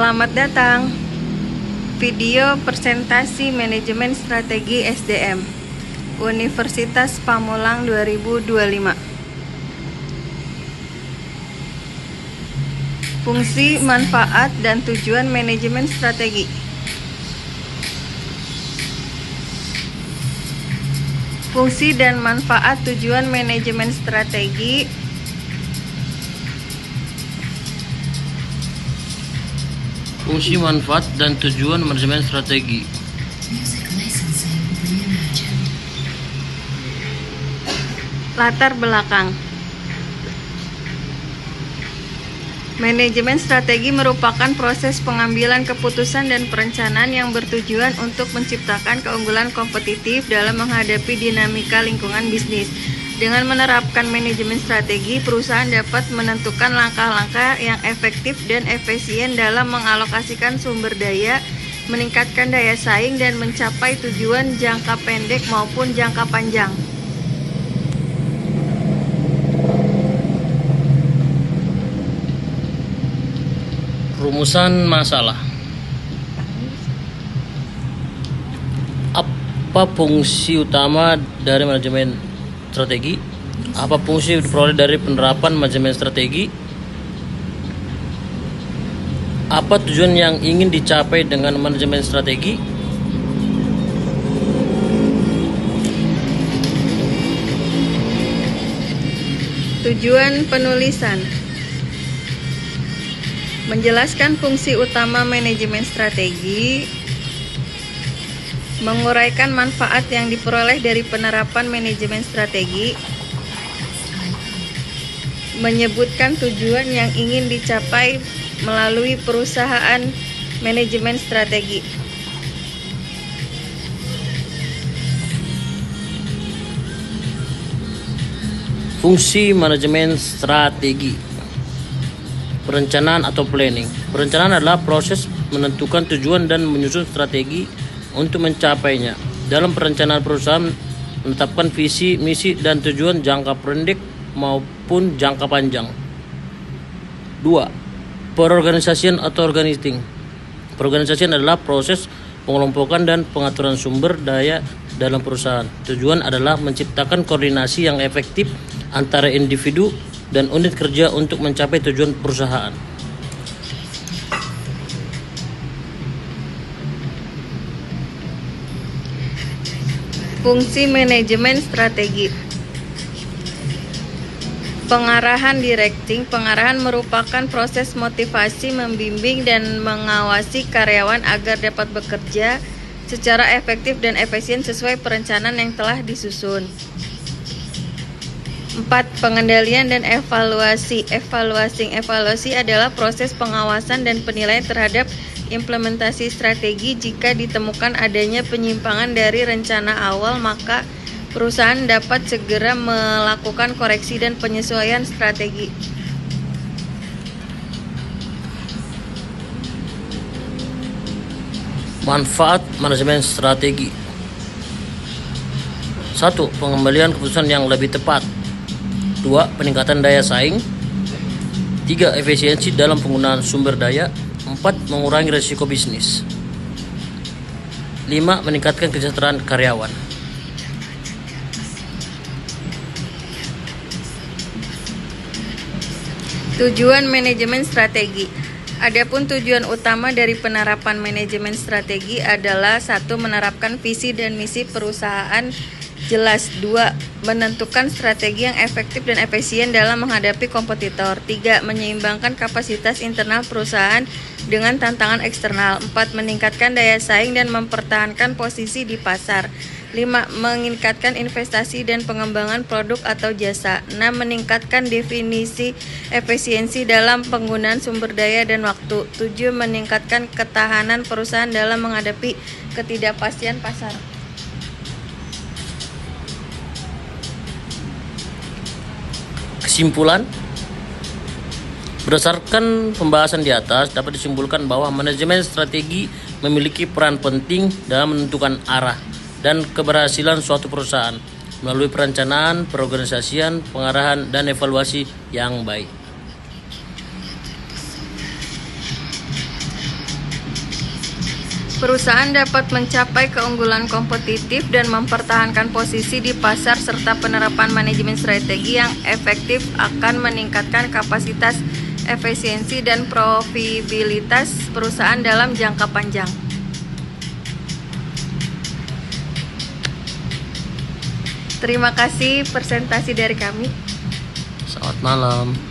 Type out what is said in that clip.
Selamat datang. Video presentasi manajemen strategi SDM Universitas Pamulang 2025. Fungsi, manfaat, dan tujuan manajemen strategi. Fungsi dan manfaat tujuan manajemen strategi. Fungsi, manfaat, dan tujuan manajemen strategi. Latar belakang. Manajemen strategi merupakan proses pengambilan keputusan dan perencanaan yang bertujuan untuk menciptakan keunggulan kompetitif dalam menghadapi dinamika lingkungan bisnis. Dengan menerapkan manajemen strategi, perusahaan dapat menentukan langkah-langkah yang efektif dan efisien dalam mengalokasikan sumber daya, meningkatkan daya saing, dan mencapai tujuan jangka pendek maupun jangka panjang. Rumusan masalah. Apa fungsi utama dari manajemen strategi? Apa fungsi diperoleh dari penerapan manajemen strategi? Apa tujuan yang ingin dicapai dengan manajemen strategi? Tujuan penulisan. Menjelaskan fungsi utama manajemen strategi, menguraikan manfaat yang diperoleh dari penerapan manajemen strategi, menyebutkan tujuan yang ingin dicapai melalui perusahaan manajemen strategi. Fungsi manajemen strategi. Perencanaan atau planning. Perencanaan adalah proses menentukan tujuan dan menyusun strategi untuk mencapainya. Dalam perencanaan perusahaan menetapkan visi, misi, dan tujuan jangka pendek maupun jangka panjang. 2. Perorganisasian atau organizing. Perorganisasian adalah proses pengelompokan dan pengaturan sumber daya dalam perusahaan. Tujuan adalah menciptakan koordinasi yang efektif antara individu dan unit kerja untuk mencapai tujuan perusahaan. Fungsi manajemen strategi. Pengarahan directing. Pengarahan merupakan proses motivasi, membimbing, dan mengawasi karyawan agar dapat bekerja secara efektif dan efisien sesuai perencanaan yang telah disusun. 4. Pengendalian dan evaluasi. Evaluasi adalah proses pengawasan dan penilaian terhadap implementasi strategi. Jika ditemukan adanya penyimpangan dari rencana awal, maka perusahaan dapat segera melakukan koreksi dan penyesuaian strategi. Manfaat manajemen strategi. 1. Pengembalian keputusan yang lebih tepat. 2. Peningkatan daya saing. 3. Efisiensi dalam penggunaan sumber daya. 4. Mengurangi risiko bisnis. 5. Meningkatkan kesejahteraan karyawan. Tujuan manajemen strategi. Adapun tujuan utama dari penerapan manajemen strategi adalah 1. Menerapkan visi dan misi perusahaan jelas. 2. Menentukan strategi yang efektif dan efisien dalam menghadapi kompetitor. 3. Menyeimbangkan kapasitas internal perusahaan dengan tantangan eksternal. 4. Meningkatkan daya saing dan mempertahankan posisi di pasar. 5. Meningkatkan investasi dan pengembangan produk atau jasa. 6. Meningkatkan definisi efisiensi dalam penggunaan sumber daya dan waktu. 7. Meningkatkan ketahanan perusahaan dalam menghadapi ketidakpastian pasar. Kesimpulan, berdasarkan pembahasan di atas dapat disimpulkan bahwa manajemen strategi memiliki peran penting dalam menentukan arah dan keberhasilan suatu perusahaan melalui perencanaan, perorganisasian, pengarahan, dan evaluasi yang baik. Perusahaan dapat mencapai keunggulan kompetitif dan mempertahankan posisi di pasar, serta penerapan manajemen strategi yang efektif akan meningkatkan kapasitas, efisiensi, dan profitabilitas perusahaan dalam jangka panjang. Terima kasih presentasi dari kami. Selamat malam.